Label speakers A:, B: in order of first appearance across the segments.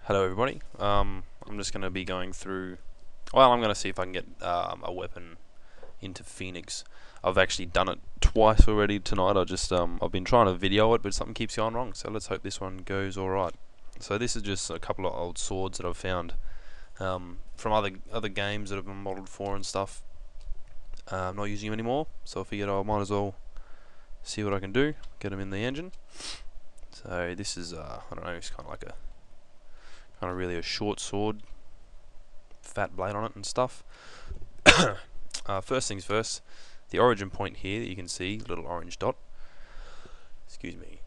A: Hello everybody. I'm just going to be going through, well, I'm going to see if I can get a weapon into Phoenix. I've actually done it twice already tonight. I've been trying to video it, but something keeps going wrong, so let's hope this one goes alright. So this is just a couple of old swords that I've found from other games that have been modeled for and stuff. I'm not using them anymore, so I figured I might as well see what I can do, get them in the engine. So this is, I don't know, it's kind of really a short sword, fat blade on it and stuff. First things first, the origin point here that you can see, little orange dot. Excuse me.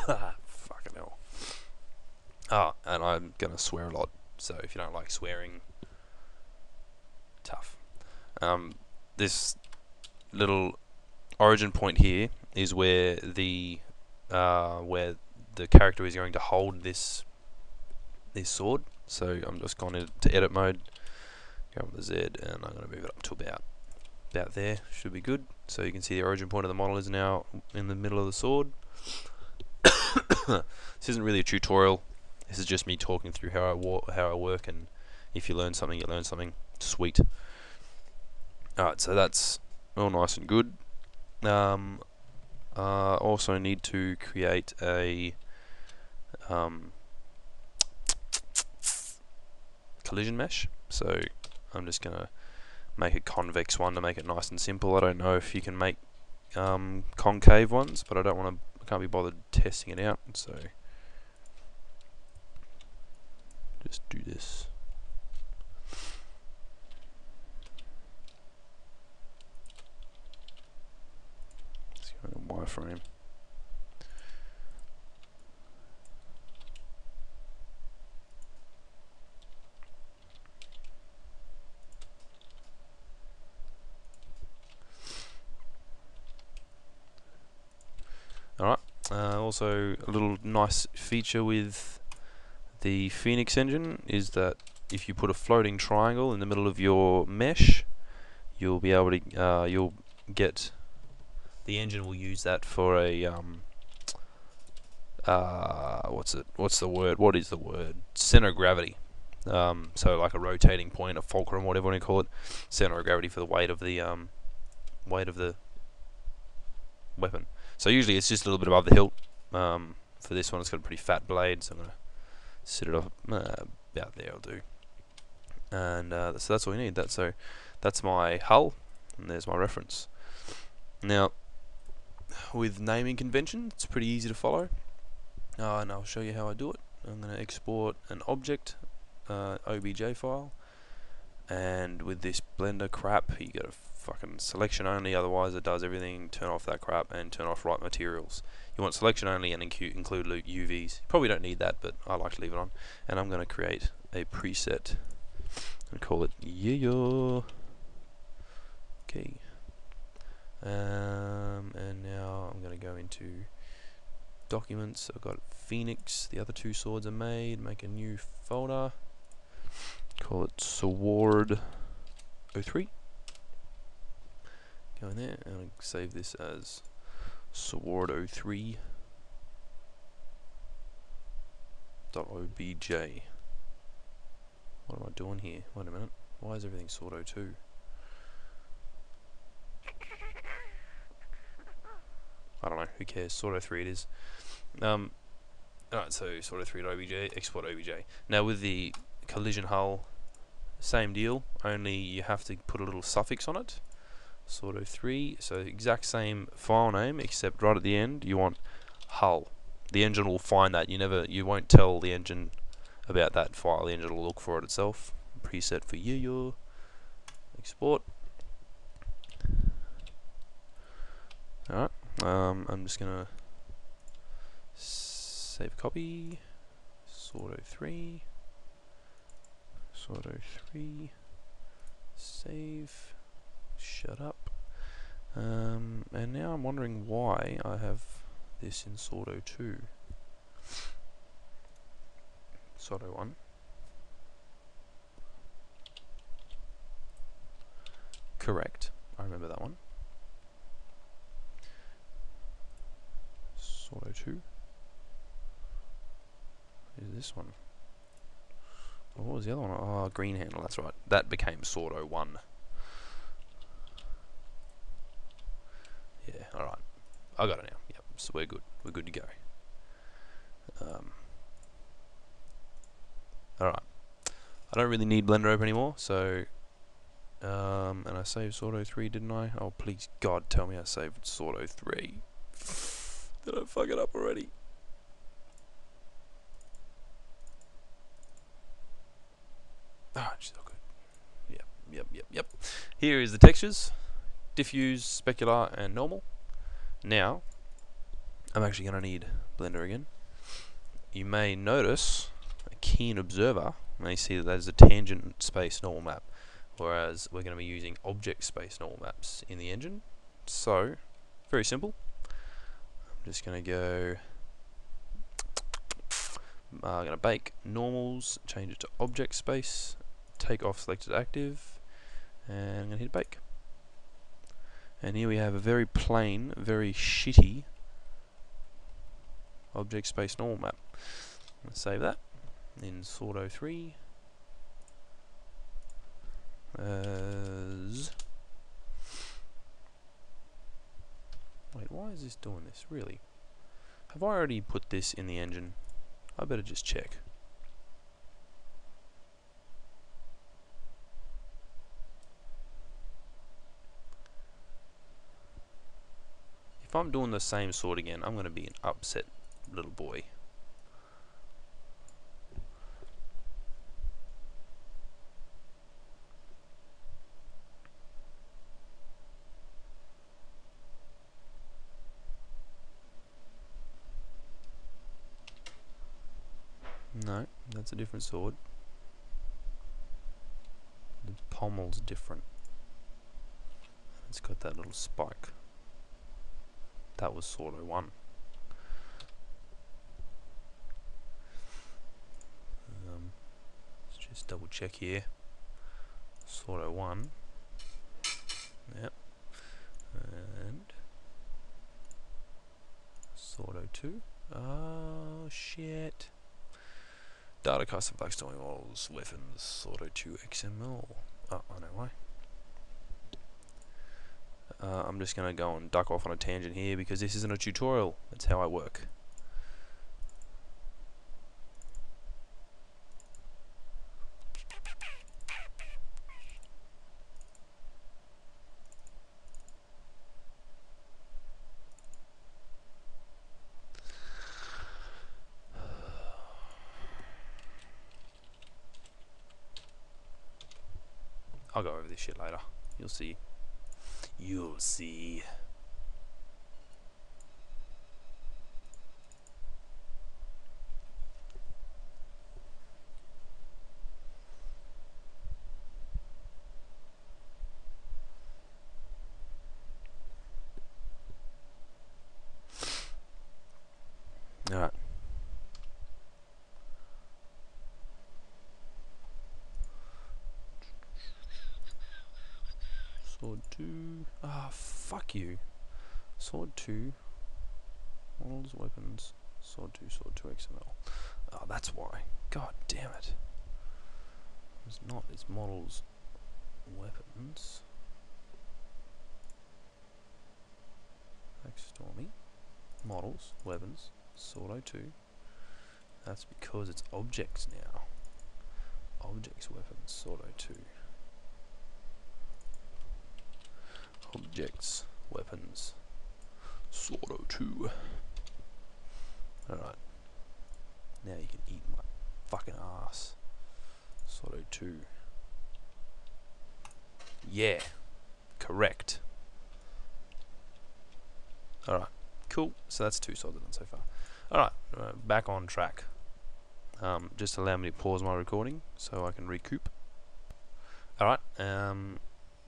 A: Fucking hell. And I'm gonna swear a lot, so if you don't like swearing, tough. This little origin point here is where the character is going to hold this sword. So I'm just going into edit mode, go with the Z, and I'm going to move it up to about there. Should be good. So you can see the origin point of the model is now in the middle of the sword. This isn't really a tutorial. This is just me talking through how I work, and if you learn something, you learn something. Sweet. Alright, so that's all nice and good. Also need to create a collision mesh. So I'm just gonna make a convex one to make it nice and simple. I don't know if you can make concave ones, but I can't be bothered testing it out, so just do this. Let's go to wireframe. Alright, also a little nice feature with the Phoenix engine is that if you put a floating triangle in the middle of your mesh, you'll be able to, you'll get, the engine will use that for a, what's the word? Center of gravity. So like a rotating point, a fulcrum, whatever you want to call it, center of gravity for the weight of the weapon. So usually it's just a little bit above the hilt. For this one, it's got a pretty fat blade, so I'm gonna sit it off about there. I'll do. And so that's all you need. That's my hull, and there's my reference. Now, with naming convention, it's pretty easy to follow. And I'll show you how I do it. I'm gonna export an object OBJ file, and with this blender crap, you got a fucking selection only, otherwise it does everything. Turn off that crap and turn off right materials. You want selection only and include UVs. You probably don't need that, but I like to leave it on. And I'm going to create a preset and call it yeah. Okay. And now I'm going to go into documents. I've got Phoenix. The other two swords are made. Make a new folder. Call it Sword 03. Go in there and save this as Sword 03 .obj. What am I doing here? Wait a minute. Why is everything Sword 02? I don't know. Who cares? Sword 03 it is. Alright, so Sword 03.obj, export obj. Now with the collision hull, same deal, only you have to put a little suffix on it. Sword 03, so exact same file name, except right at the end you want hull. The engine will find that. You won't tell the engine about that file. The engine will look for it itself. Preset for yeah. Export. Alright, I'm just gonna save a copy. Sword 03. Sword 03. Save. Shut up. And now I'm wondering why I have this in Sword 02. Sword 01. Correct. I remember that one. Sword 02. Who's this one? What was the other one? Oh, green handle, that's right. That became Sordo 1. Yeah, alright. I got it now. Yep, so we're good. We're good to go. Alright. I don't really need Blender Open anymore, so... and I saved Sordo 3, didn't I? Oh, please, God, tell me I saved Sordo 3. Did I fuck it up already? Ah, she's all good. Yep. Here is the textures. Diffuse, specular, and normal. Now, I'm actually going to need Blender again. You may notice, a keen observer may see that is a tangent space normal map, whereas we're going to be using object space normal maps in the engine. So, very simple. I'm just going to go... I'm going to bake normals, change it to object space, take off selected active, and I'm going to hit bake. And here we have a very plain, very shitty object space normal map. Let's save that in Sordo 3 as... Wait, why is this doing this? Really? Have I already put this in the engine? I better just check. If I'm doing the same sort again, I'm going to be an upset little boy. No, that's a different sword. The pommel's different. It's got that little spike. That was Sordo 1. Let's just double check here. Sordo 1. Yep. And Sordo 2. Oh shit. Data custom backstory models, weapons, Sordo 2 XML. Oh, I know why. I'm just going to go and duck off on a tangent here because this isn't a tutorial. That's how I work. I'll go over this shit later. You'll see. You'll see. Alright. Sword 2. Ah, fuck you. Sword 2. Models, weapons. Sword 2 XML. Oh, that's why. God damn it. It's not. It's models, weapons. Stormy. Models, weapons. Sordo 2. That's because it's objects now. Objects, weapons, Sordo 2. Objects, weapons, Sordo 2. Alright. Now you can eat my fucking ass. Sordo 2. Yeah. Correct. Alright. Cool. So that's 2 swords done so far. Alright. Back on track. Just allow me to pause my recording so I can recoup. Alright.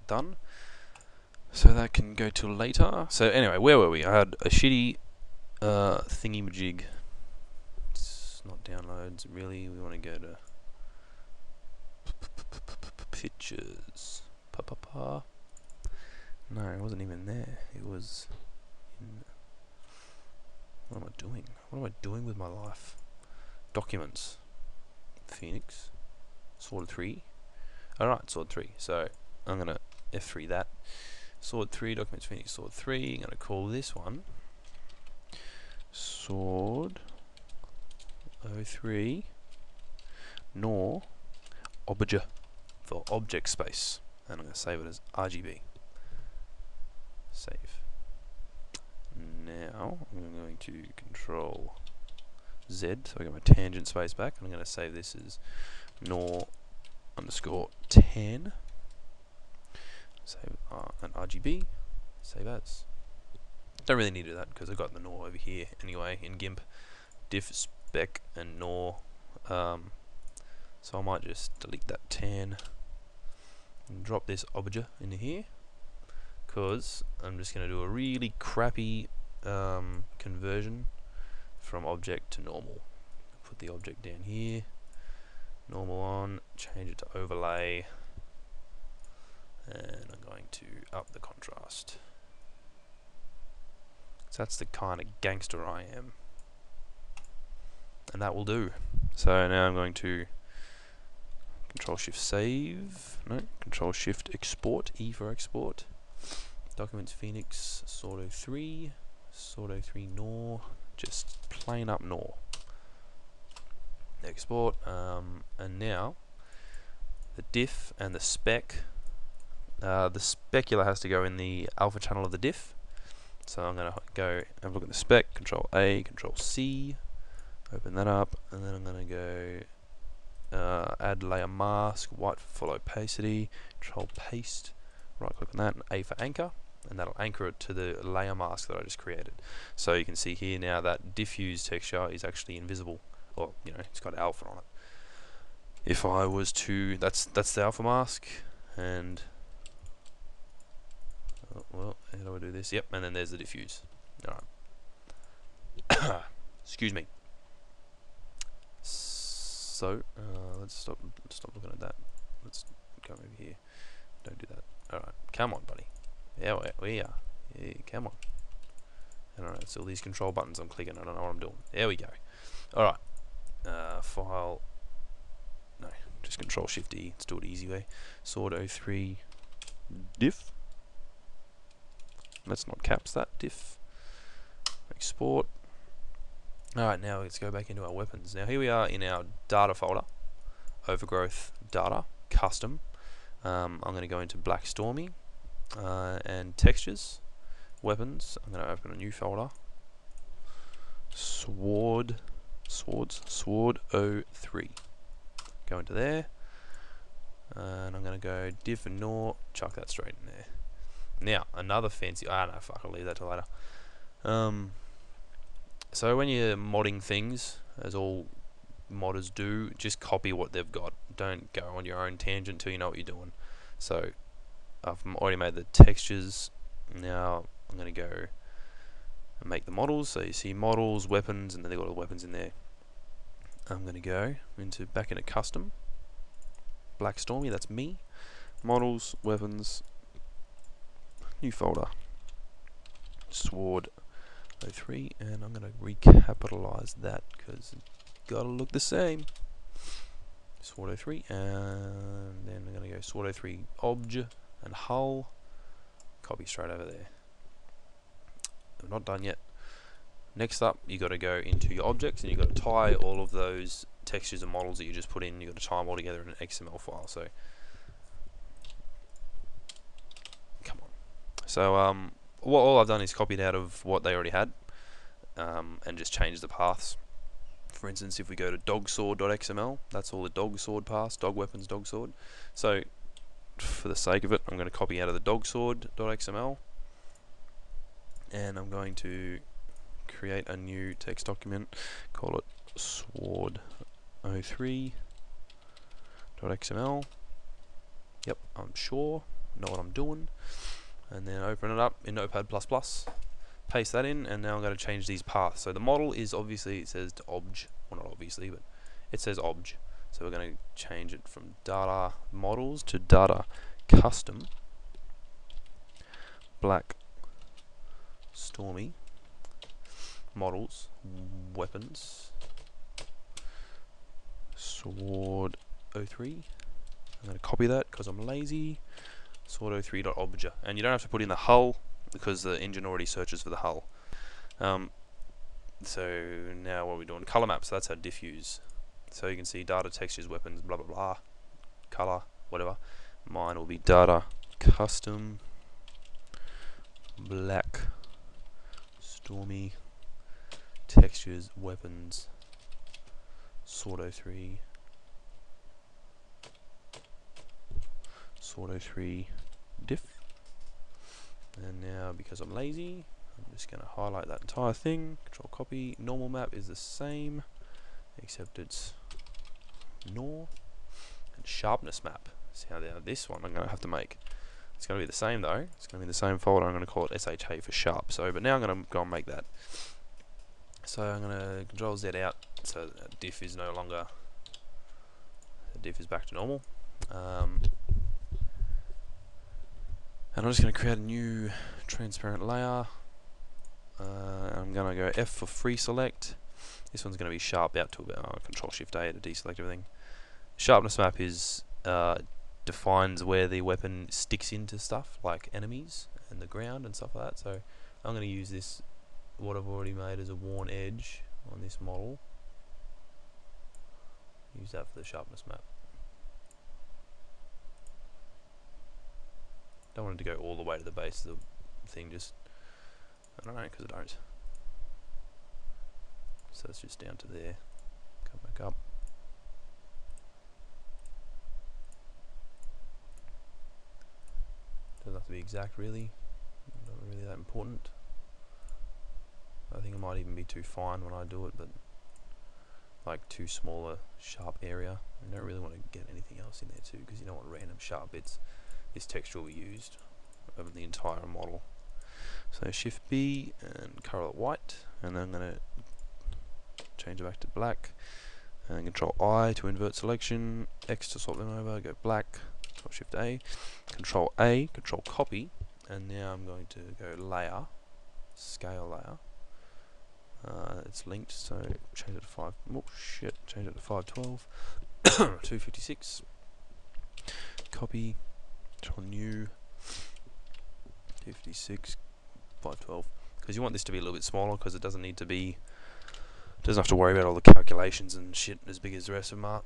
A: Done. So that can go till later. So anyway, where were we? I had a shitty thingy-majig. It's not downloads, really. We want to go to pictures. No, it wasn't even there. It was in... What am I doing? What am I doing with my life? documents, Phoenix, sword 3. Alright, sword 3. So I'm going to F3 that. Sword 3, documents, Phoenix, sword 3. I'm going to call this one sword 03 nor obj for object space. And I'm going to save it as RGB. Save. Now I'm going to control Z, so I get my tangent space back. I'm going to save this as nor underscore 10. Save an RGB. Save as. Don't really need to do that because I've got the nor over here anyway in GIMP. Diff spec and nor. So I might just delete that 10 and drop this obj into here, because I'm just going to do a really crappy conversion from object to normal. Put the object down here, normal on, change it to overlay, and I'm going to up the contrast. So that's the kind of gangster I am, and that will do. So now I'm going to Control Shift save, no, Control Shift export, E for export. Documents Phoenix, sword 03, sword 03 nor, just plain up nor. Export, and now the diff and the spec. The specular has to go in the alpha channel of the diff. So I'm going to go and look at the spec, Control A, Control C, open that up, and then I'm going to go add layer mask, white for full opacity, Control paste, right click on that, and A for anchor, and that'll anchor it to the layer mask that I just created. So you can see here now that diffuse texture is actually invisible, or you know, it's got alpha on it. If I was to, that's the alpha mask, and well, how do I do this? Yep, and then there's the diffuse. Alright. Excuse me. So let's stop looking at that. Let's go over here. Don't do that. Alright, come on, buddy. Yeah, we are. Yeah, come on. Alright, it's all these control buttons I'm clicking. I don't know what I'm doing. There we go. Alright. File. No, just Control Shift E. Let's do it easy way. Sword 03 diff. Let's not caps that. Diff. Export. Alright, now let's go back into our weapons. Now here we are in our data folder. Overgrowth data. Custom. I'm going to go into Black Stormy. And textures. Weapons. I'm going to open a new folder. Sword 03. Go into there. And I'm going to go diff and nor. Chuck that straight in there. Now, another fancy... I don't know, fuck, I'll leave that till later. So when you're modding things, as all modders do, just copy what they've got. Don't go on your own tangent till you know what you're doing. So I've already made the textures. Now I'm going to go and make the models. So you see models, weapons, and then they've got all the weapons in there. I'm going to go back into custom. Black Stormy, that's me. Models, weapons, new folder. Sword 03, and I'm going to recapitalize that because it's got to look the same. Sword 03, and then I'm going to go Sword 03 obj and hull. Copy straight over there. I'm not done yet. Next up, you got to go into your objects and you got to tie all of those textures and models that you just put in. You got to tie them all together in an XML file. So, come on. So, all I've done is copied out of what they already had, and just changed the paths. For instance, if we go to dogsword.xml, that's all the dog sword paths, dog weapons, dog sword. So, for the sake of it, I'm going to copy out of the dogsword.xml, and I'm going to create a new text document, call it sword03.xml. Yep, I'm sure, know what I'm doing. And then open it up in Notepad++, paste that in, and now I'm going to change these paths. So the model is obviously, it says to obj, well not obviously, but it says obj. So we're going to change it from data models to data custom. Black Stormy models, weapons, sword 03. I'm going to copy that because I'm lazy. Sword 03.object, and you don't have to put in the hull because the engine already searches for the hull. So now what are we doing? Color map. So that's our diffuse. So you can see data, textures, weapons, blah blah blah, color, whatever. Mine will be data, custom, black, stormy, textures, weapons, sword 03, sword 03 diff. And now because I'm lazy, I'm just going to highlight that entire thing, control copy. Normal map is the same except it's nor, and sharpness map. See how this one I'm going to have to make. It's going to be the same though. It's going to be the same folder. I'm going to call it SHA for sharp. So, but now I'm going to go and make that. So I'm going to control Z out. So that diff is no longer. The diff is back to normal. And I'm just going to create a new transparent layer. I'm going to go F for free select. This one's going to be sharp out to about Control Shift A to deselect everything. Sharpness map is defines where the weapon sticks into stuff like enemies and the ground and stuff like that. So I'm going to use this, what I've already made as a worn edge on this model. Use that for the sharpness map. Don't want it to go all the way to the base of the thing, just, I don't know, because I don't. So it's just down to there. Come back up. Doesn't have to be exact, really. Not really that important. I think it might even be too fine when I do it, but like too small a sharp area. You don't really want to get anything else in there too, because you don't want random sharp bits. This texture will be used over the entire model. So Shift B and color it white, and then I'm going to change it back to black, and Control I to invert selection, X to swap them over, go black, Control Shift A, Control copy, and now I'm going to go layer, scale layer. It's linked, so change it to 5. Oh shit! Change it to 512, 256. Copy. Control new. 256, 512. Because you want this to be a little bit smaller, because it doesn't need to be. Doesn't have to worry about all the calculations and shit as big as the rest of them are.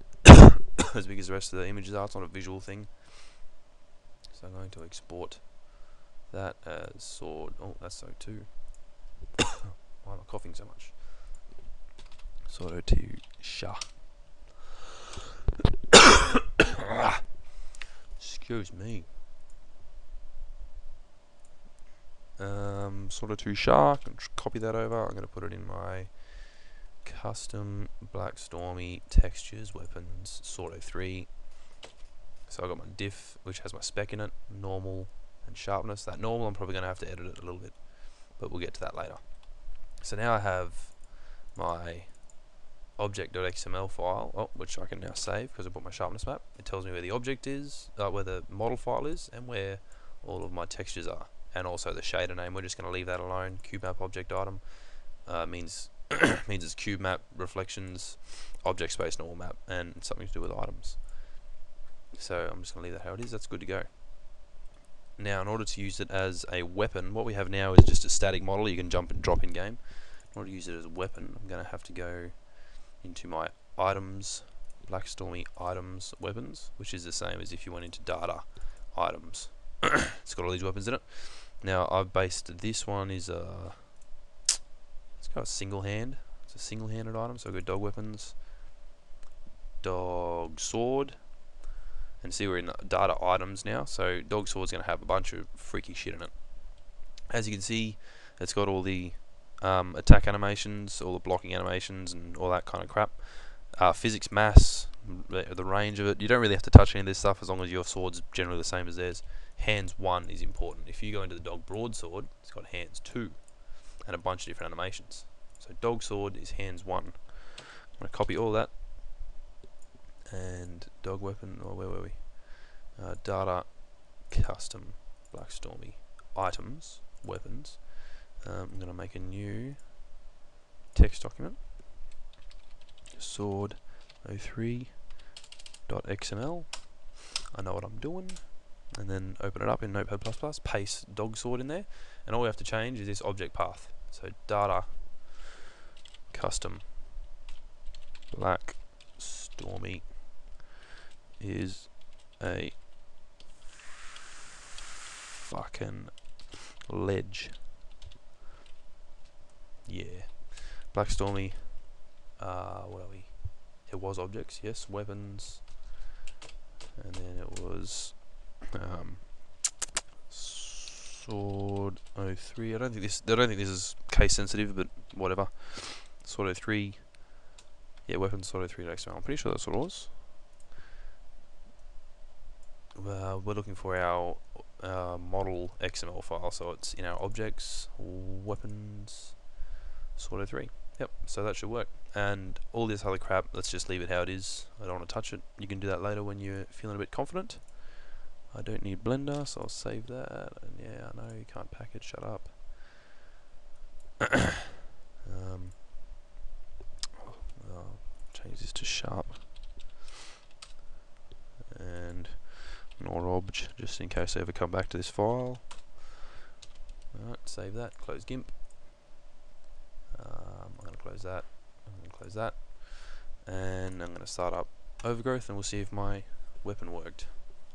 A: As big as the rest of the images are. It's not a visual thing. So I'm going to export that as sword. Oh, that's so too. Why am I coughing so much? Sword to sha. Excuse me. Sort of too sharp. Copy that over. I'm going to put it in my custom black stormy textures weapons sword 03. So I got my diff, which has my spec in it, normal and sharpness. That normal, I'm probably going to have to edit it a little bit, but we'll get to that later. So now I have my object.xml file, which I can now save because I put my sharpness map. It tells me where the object is, where the model file is, and where all of my textures are, and also the shader name. We're just going to leave that alone. Cube map object item means means it's cube map reflections object space normal map and something to do with items. So I'm just going to leave that how it is. That's good to go. Now, in order to use it as a weapon, what we have now is just a static model you can jump and drop in game. In order to use it as a weapon, I'm going to have to go into my items, Black Stormy items weapons, which is the same as if you went into data items. It's got all these weapons in it. Now I've based this one is it's got a single hand. It's a single-handed item, so I go dog weapons, dog sword, and see we're in data items now. So dog sword's going to have a bunch of freaky shit in it. As you can see, it's got all the attack animations, all the blocking animations, and all that kind of crap. Physics, mass, the range of it. You don't really have to touch any of this stuff as long as your sword's generally the same as theirs. Hands 1 is important. If you go into the dog broadsword, it's got hands 2 and a bunch of different animations. So dog sword is hands 1. I'm going to copy all that. And dog weapon, or where were we? Data, custom, Black Stormy, items, weapons. I'm going to make a new text document. Sword 03 .xml. I know what I'm doing. And then open it up in Notepad++, paste dog sword in there, and all we have to change is this object path. So data custom black stormy is a fucking ledge. Yeah. Black stormy, what are we? It was objects, yes, weapons, and then it was sword 03. I don't think this is case sensitive, but whatever. Sword 03. Yeah, weapons sword 03.xml. I'm pretty sure that's what it was. We're looking for our model XML file, so it's in our objects, weapons, sword 03. Yep, so that should work. And all this other crap, let's just leave it how it is. I don't want to touch it. You can do that later when you're feeling a bit confident. I don't need Blender, so I'll save that. And yeah, I know you can't package, shut up. I'll change this to sharp. And nor obj, just in case I ever come back to this file. Alright, save that, close GIMP. I'm going to close that, I'm going to close that, and I'm going to start up overgrowth and we'll see if my weapon worked.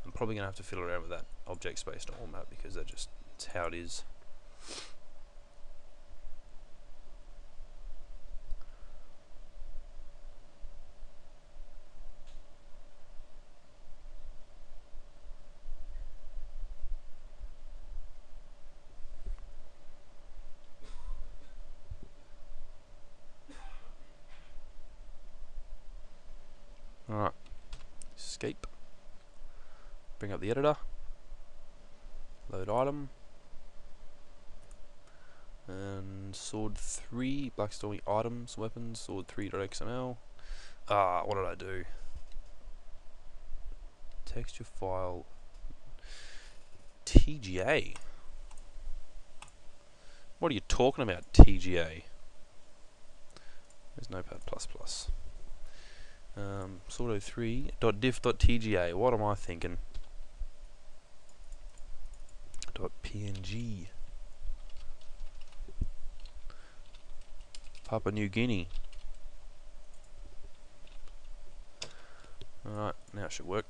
A: I'm probably going to have to fiddle around with that object space normal map because it's how it is. Alright, escape, bring up the editor, load item, and sword 3, black stormy items, weapons, sword 3.xml. What did I do? Texture file, TGA. What are you talking about, TGA? There's Notepad++. Sword03.diff.tga. What am I thinking? .png. Papua New Guinea. Alright, now it should work.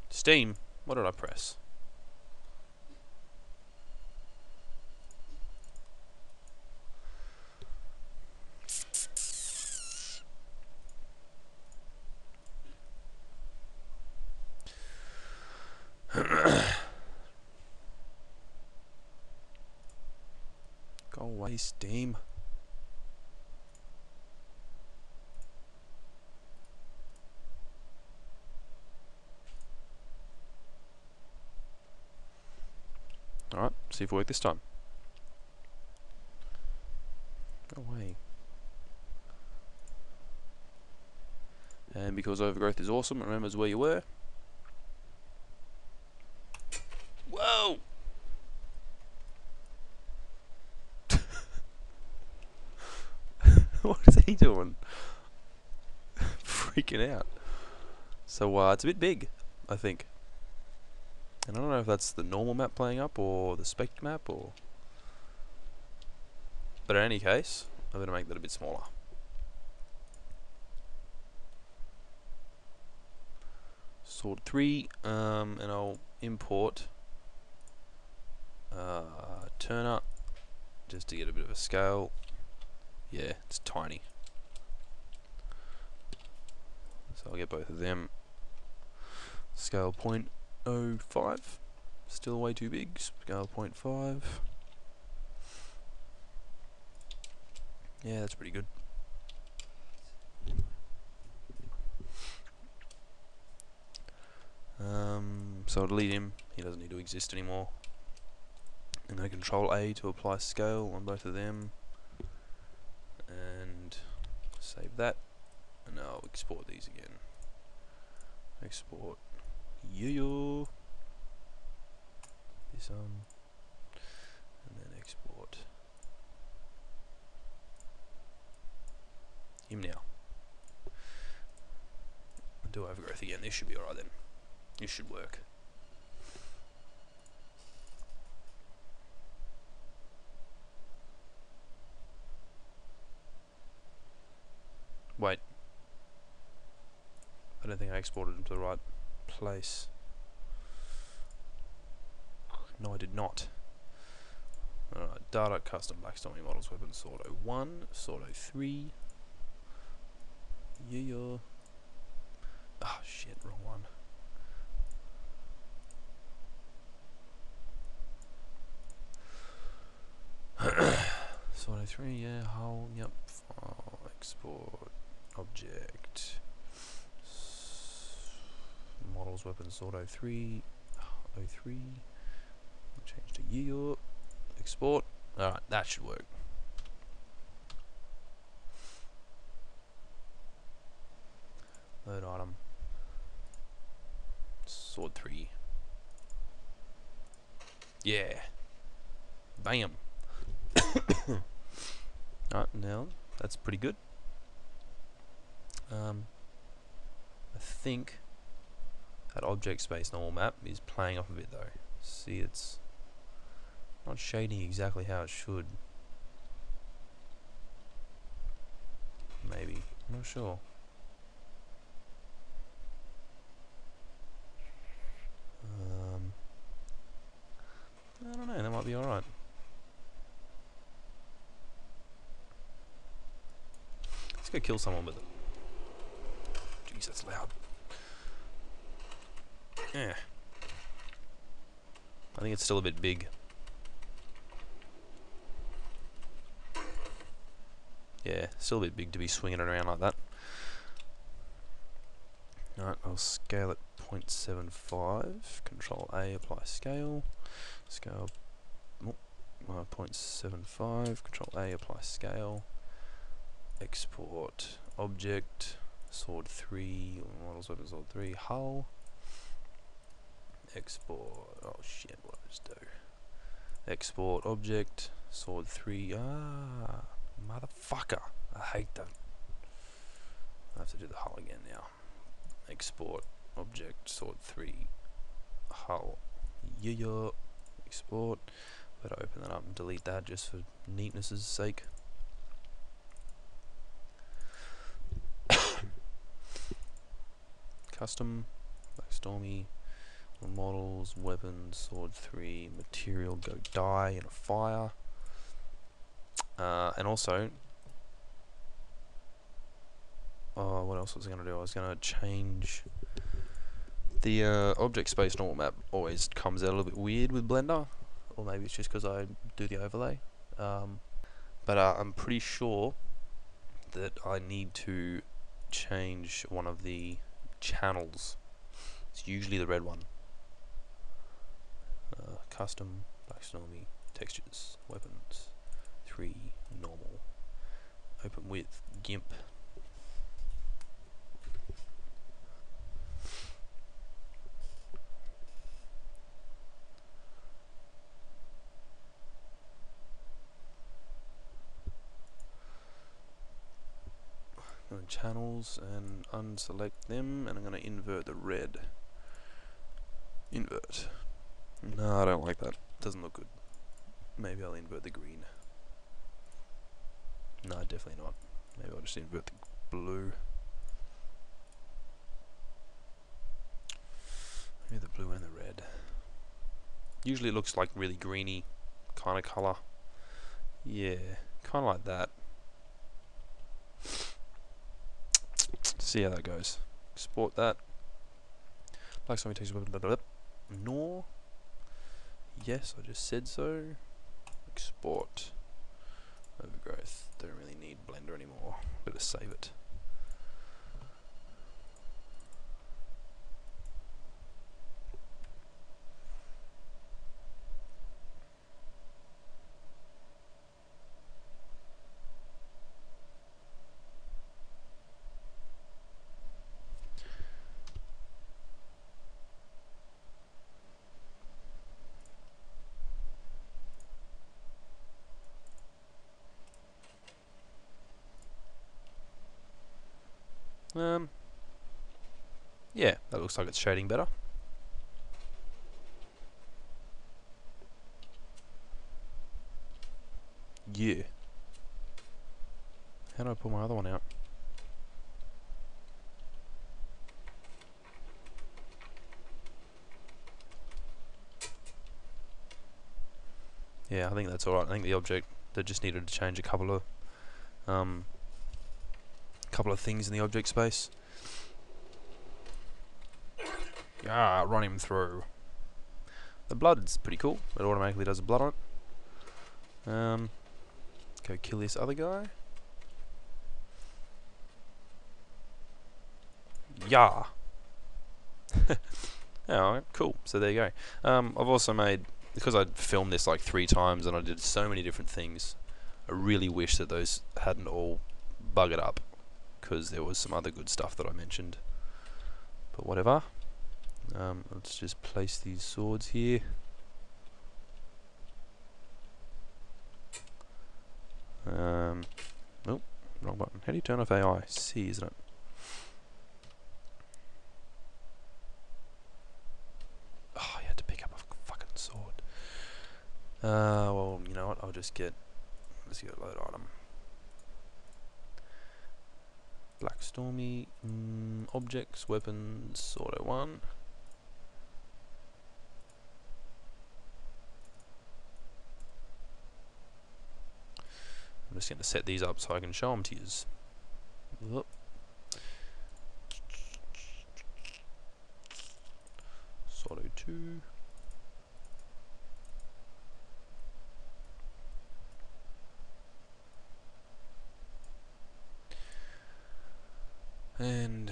A: Steam. What did I press? Go away, Steam. Alright, see if it worked this time. Go away. And because overgrowth is awesome, it remembers where you were. Whoa! What is he doing? Freaking out. So it's a bit big, I think. And I don't know if that's the normal map playing up or the spec map or... But in any case, I'm going to make that a bit smaller. Sword 3, and I'll import Turner just to get a bit of a scale. Yeah, it's tiny. So I'll get both of them. Scale 0.05, still way too big. Scale 0.5. Yeah, that's pretty good. So I'll delete him, he doesn't need to exist anymore. I'm going to Control A to apply scale on both of them. And save that. And now I'll export these again. Export. Yo. This on. And then export. him now. Do overgrowth again. This should be alright then. This should work. Wait. I don't think I exported them to the right place. No, I did not. Alright, data, custom, blackstorming models, weapons, sword 01, sword 03. Yeah. Ah, shit, wrong one. Sword 03, yeah, hull, yep. File, export, object. Models, weapons, sword 03, 03. Change to year. Export. Alright, that should work. Load item. Sword 3. Yeah. Bam. Alright, now that's pretty good. I think that object space normal map is playing off a bit though. See, it's not shading exactly how it should. Maybe. I'm not sure. I don't know, that might be alright. Let's go kill someone with it. Jeez, that's loud. Yeah. I think it's still a bit big. Yeah, still a bit big to be swinging it around like that. Alright, I'll scale it 0.75. Control A, apply scale. Scale 0.75. Control A, apply scale. Export object. Sword 3. Models weapon sword 3. Hull. Export. Oh shit, what did I just do? Export object. Sword 3. Ah, motherfucker. I hate that. I have to do the hull again now. Export object sword 3 hull. Yeah. Export. Better open that up and delete that just for neatness' sake. Custom, Blackstormy, models, weapons, sword 3, material, go die in a fire. And also, what else was I going to do? I was going to change the object space normal map. Always comes out a little bit weird with Blender, or maybe it's just because I do the overlay. But I'm pretty sure that I need to change one of the channels. It's usually the red one. Custom, Blackstormy, textures, weapons, 3, normal, open with, GIMP. Go to channels and unselect them, and I'm going to invert the red. Invert. No, I don't like that. Doesn't look good. Maybe I'll invert the green. No, definitely not. Maybe I'll just invert the blue. Maybe the blue and the red. Usually it looks like really greeny kind of colour. Yeah, kind of like that. See how that goes. Export that. Blackstormy texture weapon. Nor. Yes, I just said so. Export. Overgrowth. Don't really need Blender anymore. Better save it. Yeah, that looks like it's shading better. Yeah. How do I pull my other one out? Yeah, I think that's alright. I think the object, they just needed to change a couple of things in the object space. Ah, run him through. The blood's pretty cool. It automatically does the blood on it. Go kill this other guy. Yeah. Alright, cool. So there you go. I've also made, because I filmed this like 3 times and I did so many different things, I really wish that those hadn't all buggered up, because there was some other good stuff that I mentioned. But whatever. Let's just place these swords here. Nope, wrong button. How do you turn off AI? C, isn't it? Oh, you had to pick up a fucking sword. Well, you know what? Let's get a load item. Black Stormy, objects, weapons, auto 1. I'm just going to set these up so I can show them to yous. Whoop. Auto 2. And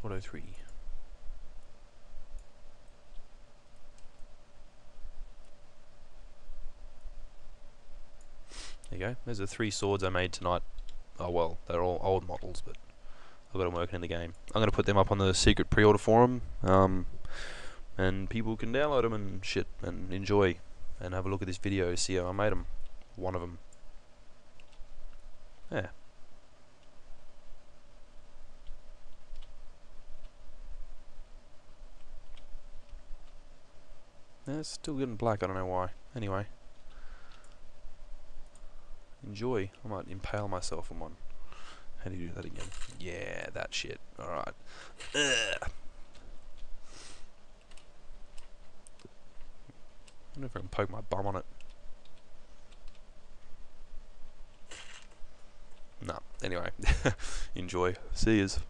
A: Auto 3. There you go. There's the 3 swords I made tonight. Oh well, they're all old models, but I've got them working in the game. I'm going to put them up on the secret pre-order forum, and people can download them and shit, and enjoy, and have a look at this video, see how I made them. One of them. Yeah. Yeah, it's still getting black, I don't know why. Anyway. Enjoy. I might impale myself on one. How do you do that again? Yeah, that shit. Alright. I wonder if I can poke my bum on it. No. Anyway. Enjoy. See yous.